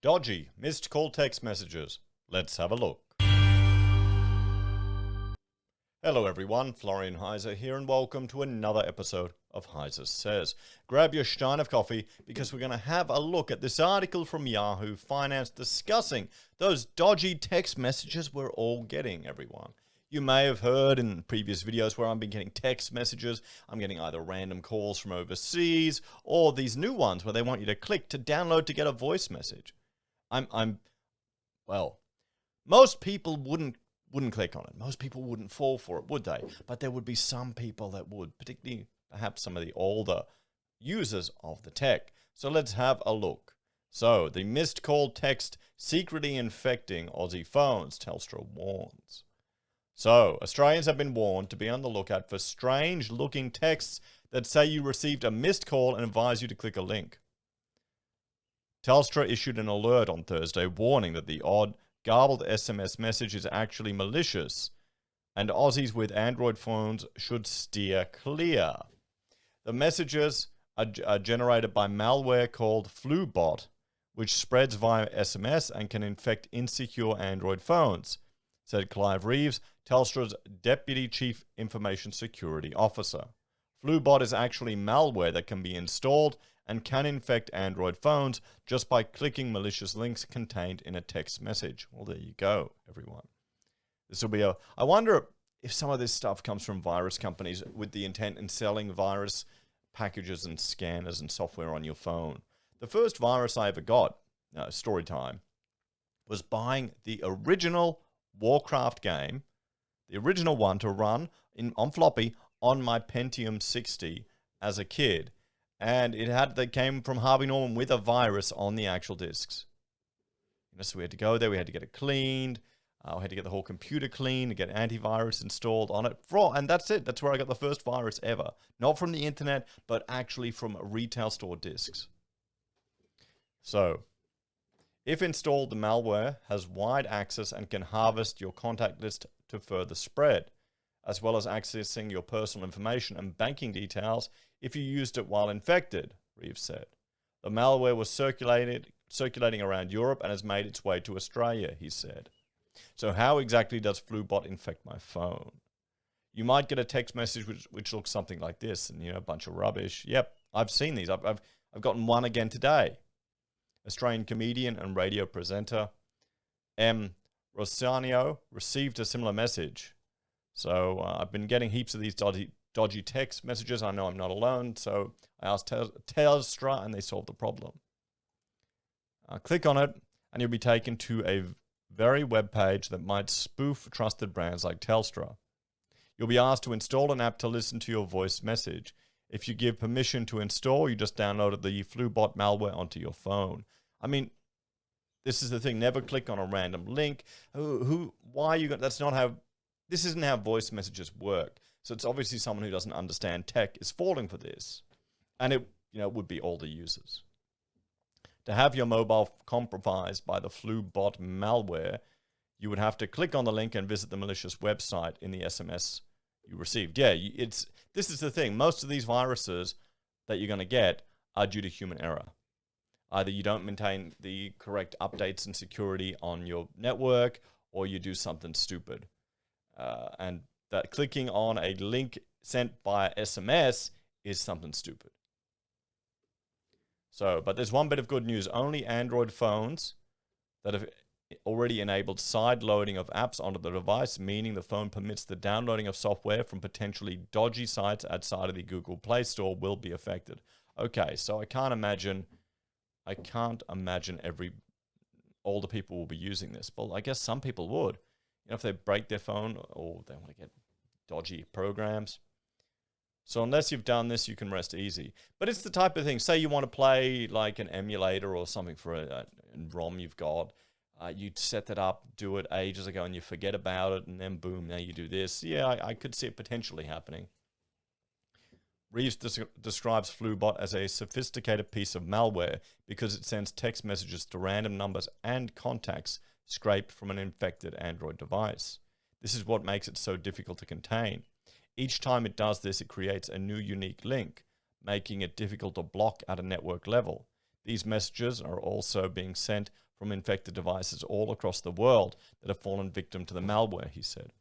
Dodgy missed call text messages. Let's have a look. Hello everyone, Florian.Heise here and welcome to another episode of HeiseSays. Grab your stein of coffee because we're going to have a look at this article from Yahoo Finance discussing those dodgy text messages we're all getting, everyone. You may have heard in previous videos where I've been getting text messages. I'm getting either random calls from overseas or these new ones where they want you to click to download to get a voice message. Well, most people wouldn't click on it. Most people wouldn't fall for it, would they? But there would be some people that would, particularly perhaps some of the older users of the tech. So let's have a look. So, the missed call text secretly infecting Aussie phones, Telstra warns. So, Australians have been warned to be on the lookout for strange-looking texts that say you received a missed call and advise you to click a link. Telstra issued an alert on Thursday warning that the odd, garbled SMS message is actually malicious, and Aussies with Android phones should steer clear. The messages are generated by malware called FluBot, which spreads via SMS and can infect insecure Android phones, said Clive Reeves, Telstra's Deputy Chief Information Security Officer. FluBot is actually malware that can be installed and can infect Android phones just by clicking malicious links contained in a text message. Well, there you go, everyone. This will be I wonder if some of this stuff comes from virus companies with the intent in selling virus packages and scanners and software on your phone. The first virus I ever got, story time, was buying the original Warcraft game, the original one to run on floppy on my Pentium 60 as a kid. And they came from Harvey Norman with a virus on the actual discs. So we had to go there, we had to get it cleaned, we had to get the whole computer cleaned, to get antivirus installed on it. And that's it. That's where I got the first virus ever. Not from the internet, but actually from retail store discs. So, if installed, the malware has wide access and can harvest your contact list to further spread, as well as accessing your personal information and banking details if you used it while infected, Reeves said. The malware was circulating around Europe and has made its way to Australia, he said. So how exactly does FluBot infect my phone? You might get a text message which looks something like this, and a bunch of rubbish. Yep, I've seen these. I've gotten one again today. Australian comedian and radio presenter M. Rossano received a similar message. So I've been getting heaps of these dodgy text messages. I know I'm not alone, so I asked Telstra and they solved the problem. Click on it and you'll be taken to a very web page that might spoof trusted brands like Telstra. You'll be asked to install an app to listen to your voice message. If you give permission to install, you just downloaded the FluBot malware onto your phone. I mean, this is the thing. Never click on a random link. Why are you going? This isn't how voice messages work. So it's obviously someone who doesn't understand tech is falling for this. And it would be all the users. To have your mobile compromised by the FluBot malware, you would have to click on the link and visit the malicious website in the SMS you received. Yeah, this is the thing. Most of these viruses that you're going to get are due to human error. Either you don't maintain the correct updates and security on your network, or you do something stupid. And that clicking on a link sent by SMS is something stupid. So, but there's one bit of good news. Only Android phones that have already enabled side loading of apps onto the device, meaning the phone permits the downloading of software from potentially dodgy sites outside of the Google Play Store, will be affected. Okay, so I can't imagine all the people will be using this. Well, I guess some people would. If they break their phone or they want to get dodgy programs. So unless you've done this, you can rest easy. But it's the type of thing, say you want to play like an emulator or something for a ROM you've got. You set that up, do it ages ago, and you forget about it, and then boom, now you do this. Yeah, I could see it potentially happening. Reeves describes FluBot as a sophisticated piece of malware because it sends text messages to random numbers and contacts scraped from an infected Android device. This is what makes it so difficult to contain. Each time it does this, it creates a new unique link, making it difficult to block at a network level. These messages are also being sent from infected devices all across the world that have fallen victim to the malware, he said.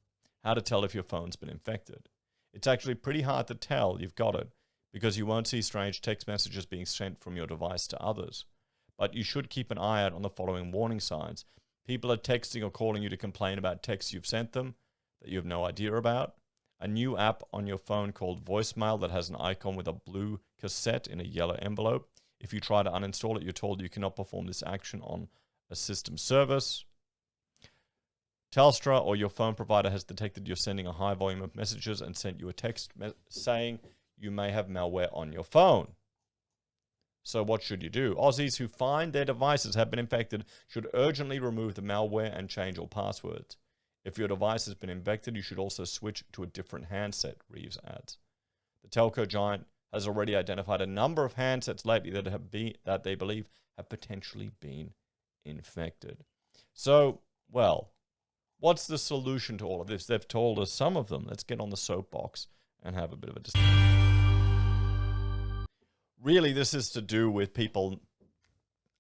How to tell if your phone's been infected? It's actually pretty hard to tell you've got it because you won't see strange text messages being sent from your device to others. But you should keep an eye out on the following warning signs. People are texting or calling you to complain about texts you've sent them that you have no idea about. A new app on your phone called Voicemail that has an icon with a blue cassette in a yellow envelope. If you try to uninstall it, you're told you cannot perform this action on a system service. Telstra or your phone provider has detected you're sending a high volume of messages and sent you a text saying you may have malware on your phone. So what should you do? Aussies who find their devices have been infected should urgently remove the malware and change all passwords. If your device has been infected, you should also switch to a different handset, Reeves adds. The telco giant has already identified a number of handsets lately that they believe have potentially been infected. So, well, what's the solution to all of this? They've told us some of them. Let's get on the soapbox and have a bit of a discussion. Really, this is to do with people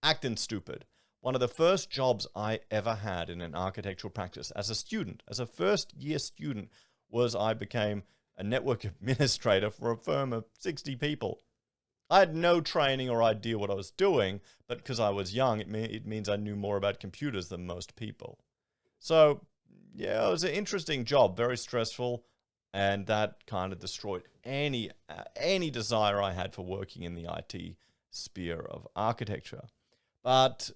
acting stupid. One of the first jobs I ever had in an architectural practice as a student, as a first-year student, was I became a network administrator for a firm of 60 people. I had no training or idea what I was doing, but because I was young, it means I knew more about computers than most people. So, yeah, it was an interesting job, very stressful, and that kind of destroyed any desire I had for working in the IT sphere of architecture. But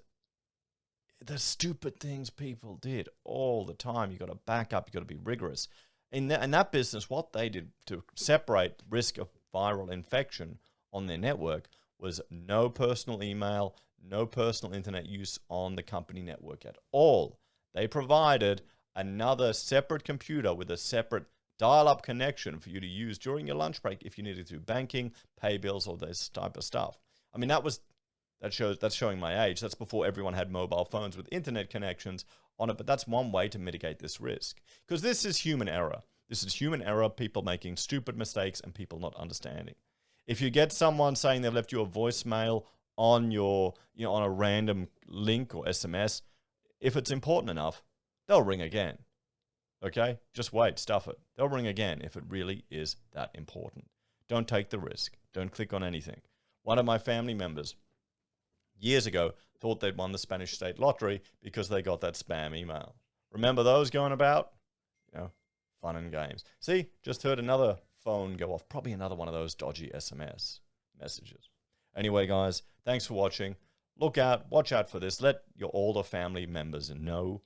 the stupid things people did all the time, you got to back up, you got to be rigorous. In that business, what they did to separate risk of viral infection on their network was no personal email, no personal internet use on the company network at all. They provided another separate computer with a separate dial-up connection for you to use during your lunch break if you needed to do banking, pay bills, or this type of stuff. I mean, that's showing my age. That's before everyone had mobile phones with internet connections on it, but that's one way to mitigate this risk. Because this is human error. This is human error, people making stupid mistakes and people not understanding. If you get someone saying they've left you a voicemail on on a random link or SMS, if it's important enough, they'll ring again. Okay? Just wait, stuff it. They'll ring again if it really is that important. Don't take the risk. Don't click on anything. One of my family members, years ago, thought they'd won the Spanish state lottery because they got that spam email. Remember those going about? Fun and games. See, just heard another phone go off. Probably another one of those dodgy SMS messages. Anyway, guys, thanks for watching. Watch out for this. Let your older family members know.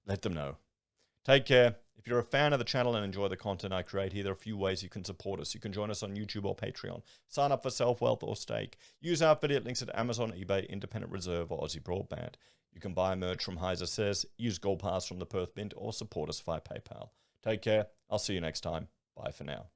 Let them know. Take care. If you're a fan of the channel and enjoy the content I create here, there are a few ways you can support us. You can join us on YouTube or Patreon. Sign up for SelfWealth or Stake. Use our affiliate links at Amazon, eBay, Independent Reserve, or AussieBroadband. You can buy merch from HeiseSays, use Gold Pass from the Perth Mint, or support us via PayPal. Take care. I'll see you next time. Bye for now.